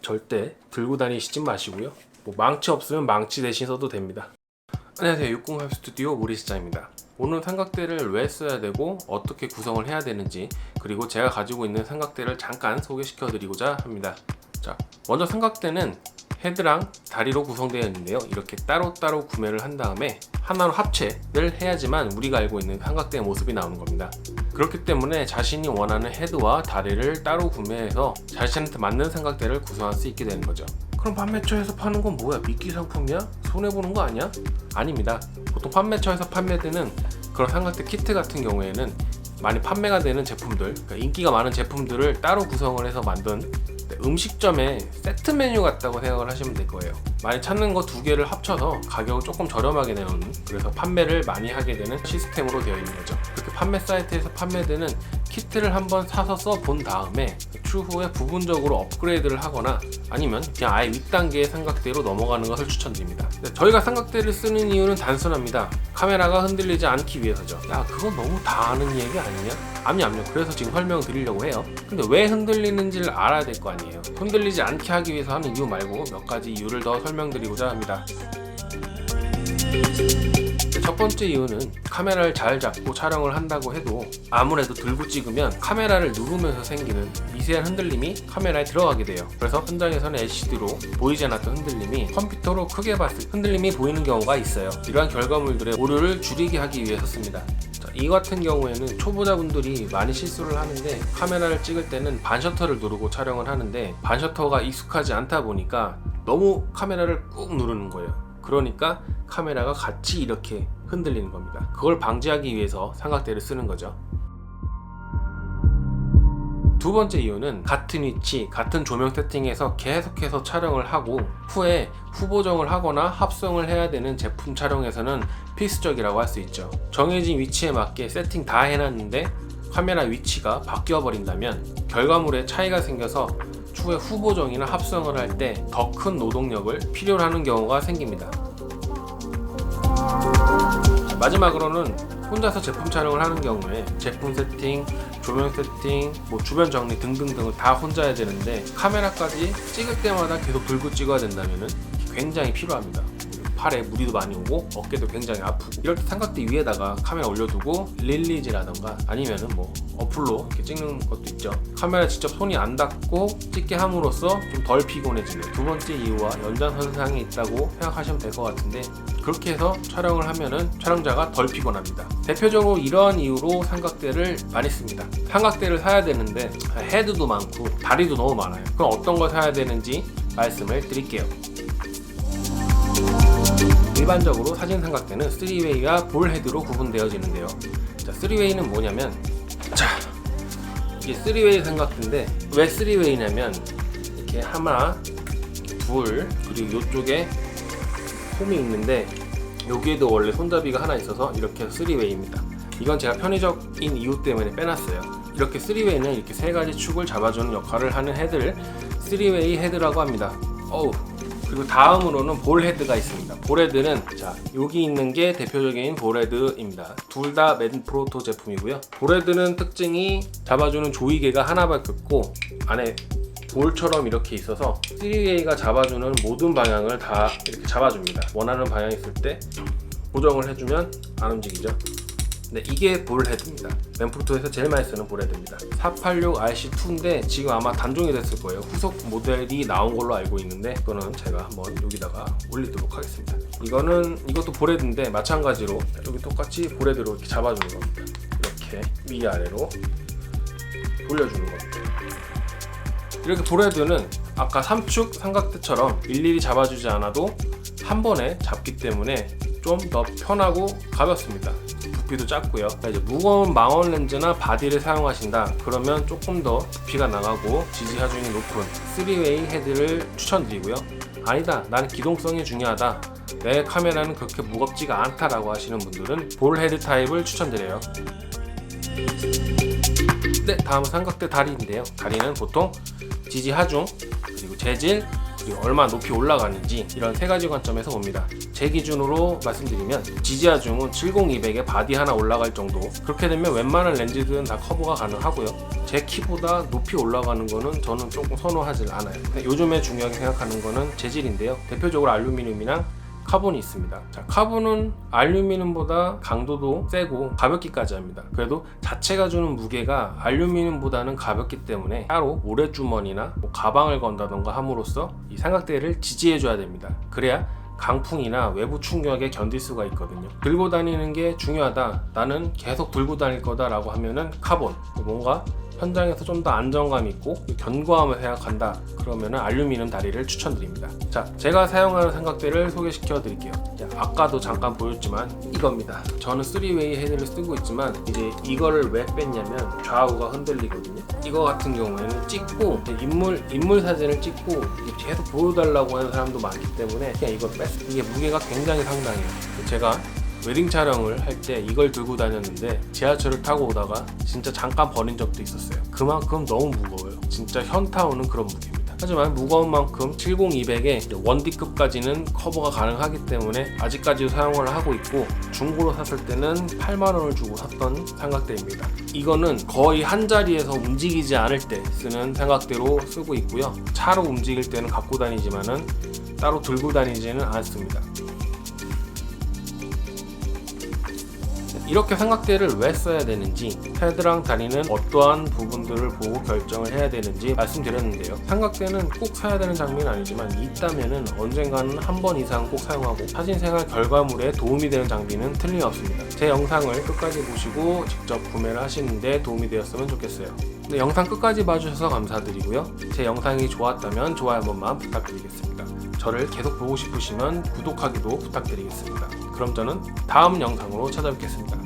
절대 들고 다니시지 마시고요. 뭐 망치 없으면 망치 대신 써도 됩니다. 안녕하세요. 608 스튜디오 모리시장입니다. 오늘은 삼각대를 왜 써야 되고 어떻게 구성을 해야 되는지, 그리고 제가 가지고 있는 삼각대를 잠깐 소개시켜 드리고자 합니다. 자, 먼저 삼각대는 헤드랑 다리로 구성되어 있는데요. 이렇게 따로따로 구매를 한 다음에 하나로 합체를 해야지만 우리가 알고 있는 삼각대의 모습이 나오는 겁니다. 그렇기 때문에 자신이 원하는 헤드와 다리를 따로 구매해서 자신한테 맞는 삼각대를 구성할 수 있게 되는 거죠. 그럼 판매처에서 파는 건 뭐야? 미끼 상품이야? 손해보는 거 아니야? 아닙니다. 보통 판매처에서 판매되는 그런 삼각대 키트 같은 경우에는 많이 판매가 되는 제품들, 그러니까 인기가 많은 제품들을 따로 구성을 해서 만든 음식점의 세트 메뉴 같다고 생각을 하시면 될 거예요. 많이 찾는 거 두 개를 합쳐서 가격을 조금 저렴하게 내놓는, 그래서 판매를 많이 하게 되는 시스템으로 되어 있는 거죠. 그렇게 판매 사이트에서 판매되는 키트를 한번 사서 써본 다음에 추후에 부분적으로 업그레이드를 하거나 아니면 그냥 아예 윗단계의 삼각대로 넘어가는 것을 추천드립니다. 저희가 삼각대를 쓰는 이유는 단순합니다. 카메라가 흔들리지 않기 위해서죠. 야, 그건 너무 다 아는 얘기 아니냐? 암요. 그래서 지금 설명을 드리려고 해요. 근데 왜 흔들리는지를 알아야 될 거 아니에요. 흔들리지 않게 하기 위해서 하는 이유 말고 몇 가지 이유를 더 설명드리고자 합니다. 첫 번째 이유는 카메라를 잘 잡고 촬영을 한다고 해도 아무래도 들고 찍으면 카메라를 누르면서 생기는 미세한 흔들림이 카메라에 들어가게 돼요. 그래서 현장에서는 LCD로 보이지 않았던 흔들림이 컴퓨터로 크게 봤을 때 흔들림이 보이는 경우가 있어요. 이러한 결과물들의 오류를 줄이게 하기 위해서 씁니다. 이 같은 경우에는 초보자분들이 많이 실수를 하는데, 카메라를 찍을 때는 반셔터를 누르고 촬영을 하는데 반셔터가 익숙하지 않다 보니까 너무 카메라를 꾹 누르는 거예요. 그러니까 카메라가 같이 이렇게 흔들리는 겁니다. 그걸 방지하기 위해서 삼각대를 쓰는 거죠. 두 번째 이유는 같은 위치, 같은 조명 세팅에서 계속해서 촬영을 하고 후에 후보정을 하거나 합성을 해야 되는 제품 촬영에서는 필수적이라고 할 수 있죠. 정해진 위치에 맞게 세팅 다 해놨는데 카메라 위치가 바뀌어 버린다면 결과물에 차이가 생겨서 추후에 후보정이나 합성을 할 때 더 큰 노동력을 필요로 하는 경우가 생깁니다. 마지막으로는 혼자서 제품 촬영을 하는 경우에 제품 세팅, 조명 세팅, 주변 정리 등등등을 다 혼자 해야 되는데 카메라까지 찍을 때마다 계속 들고 찍어야 된다면 굉장히 필요합니다. 팔에 무리도 많이 오고 어깨도 굉장히 아프고, 이럴 때 삼각대 위에다가 카메라 올려두고 릴리즈라던가 아니면은 어플로 이렇게 찍는 것도 있죠. 카메라 직접 손이 안 닿고 찍게 함으로써 좀 덜 피곤해지는 두 번째 이유와 연장선상에 있다고 생각하시면 될 것 같은데, 그렇게 해서 촬영을 하면은 촬영자가 덜 피곤합니다. 대표적으로 이러한 이유로 삼각대를 많이 씁니다. 삼각대를 사야 되는데 헤드도 많고 다리도 너무 많아요. 그럼 어떤 걸 사야 되는지 말씀을 드릴게요. 일반적으로 사진 삼각대는 3웨이와 볼 헤드로 구분되어지는데요. 자, 3웨이는 뭐냐면, 이게 3웨이 삼각대인데 왜 3웨이냐면 이렇게 하나, 둘, 그리고 이쪽에 홈이 있는데 여기에도 원래 손잡이가 하나 있어서 이렇게 3웨이입니다. 이건 제가 편의적인 이유 때문에 빼놨어요. 이렇게 3웨이는 이렇게 세 가지 축을 잡아주는 역할을 하는 헤드를 3웨이 헤드라고 합니다. 그리고 다음으로는 볼 헤드가 있습니다. 볼 헤드는 여기 있는 게 대표적인 볼 헤드입니다. 둘 다 맨프로토 제품이고요. 볼 헤드는 특징이 잡아주는 조이개가 하나밖에 없고 안에 볼처럼 이렇게 있어서 3A가 잡아주는 모든 방향을 다 이렇게 잡아줍니다. 원하는 방향이 있을 때 고정을 해주면 안 움직이죠. 네, 이게 볼 헤드입니다. 맨프로토에서 제일 많이 쓰는 볼 헤드입니다. 486RC2인데 지금 아마 단종이 됐을 거예요. 후속 모델이 나온 걸로 알고 있는데 그거는 제가 한번 여기다가 올리도록 하겠습니다. 이것도 볼 헤드인데 마찬가지로 여기 똑같이 볼 헤드로 이렇게 잡아주는 겁니다. 이렇게 위아래로 돌려주는 겁니다. 이렇게 볼 헤드는 아까 3축 삼각대처럼 일일이 잡아주지 않아도 한 번에 잡기 때문에 좀 더 편하고 가볍습니다. 부피도 작고요. 이제 무거운 망원 렌즈나 바디를 사용하신다 그러면 조금 더 부피가 나가고 지지 하중이 높은 3웨이 헤드를 추천드리고요. 아니다, 나는 기동성이 중요하다, 내 카메라는 그렇게 무겁지가 않다라고 하시는 분들은 볼 헤드 타입을 추천드려요. 네, 다음은 삼각대 다리인데요. 다리는 보통 지지 하중, 그리고 재질, 그리고 얼마나 높이 올라가는지 이런 세 가지 관점에서 봅니다. 제 기준으로 말씀드리면 지지하중은 70200에 바디 하나 올라갈 정도, 그렇게 되면 웬만한 렌즈들은 다 커버가 가능하고요. 제 키보다 높이 올라가는 거는 저는 조금 선호하지 않아요. 요즘에 중요하게 생각하는 거는 재질인데요. 대표적으로 알루미늄이랑 카본이 있습니다. 자, 카본은 알루미늄보다 강도도 세고 가볍기까지 합니다. 그래도 자체가 주는 무게가 알루미늄보다는 가볍기 때문에 따로 모래주머니나 가방을 건다던가 함으로써 이 삼각대를 지지해줘야 됩니다. 그래야 강풍이나 외부 충격에 견딜 수가 있거든요. 들고 다니는 게 중요하다, 나는 계속 들고 다닐 거다 라고 하면은 카본, 뭔가 현장에서 좀 더 안정감 있고 견고함을 생각한다 그러면은 알루미늄 다리를 추천드립니다. 자, 제가 사용하는 삼각대를 소개시켜 드릴게요. 아까도 잠깐 보였지만 이겁니다. 저는 3웨이 헤드를 쓰고 있지만 이제 이거를 왜 뺐냐면 좌우가 흔들리거든요. 이거 같은 경우에는 찍고 인물 사진을 찍고 계속 보여달라고 하는 사람도 많기 때문에 그냥 이걸 뺐어요. 이게 무게가 굉장히 상당해요. 제가 웨딩 촬영을 할 때 이걸 들고 다녔는데 지하철을 타고 오다가 진짜 잠깐 버린 적도 있었어요. 그만큼 너무 무거워요. 진짜 현타 오는 그런 무게입니다. 하지만 무거운 만큼 70200에 1D급까지는 커버가 가능하기 때문에 아직까지도 사용을 하고 있고, 중고로 샀을 때는 8만원을 주고 샀던 삼각대입니다. 이거는 거의 한 자리에서 움직이지 않을 때 쓰는 삼각대로 쓰고 있고요. 차로 움직일 때는 갖고 다니지만은 따로 들고 다니지는 않습니다. 이렇게 삼각대를 왜 써야 되는지, 헤드랑 다리는 어떠한 부분들을 보고 결정을 해야 되는지 말씀드렸는데요. 삼각대는 꼭 사야 되는 장비는 아니지만 있다면은 언젠가는 한 번 이상 꼭 사용하고 사진생활 결과물에 도움이 되는 장비는 틀림없습니다. 제 영상을 끝까지 보시고 직접 구매를 하시는데 도움이 되었으면 좋겠어요. 네, 영상 끝까지 봐주셔서 감사드리고요. 제 영상이 좋았다면 좋아요 한 번만 부탁드리겠습니다. 저를 계속 보고 싶으시면 구독하기도 부탁드리겠습니다. 그럼 저는 다음 영상으로 찾아뵙겠습니다.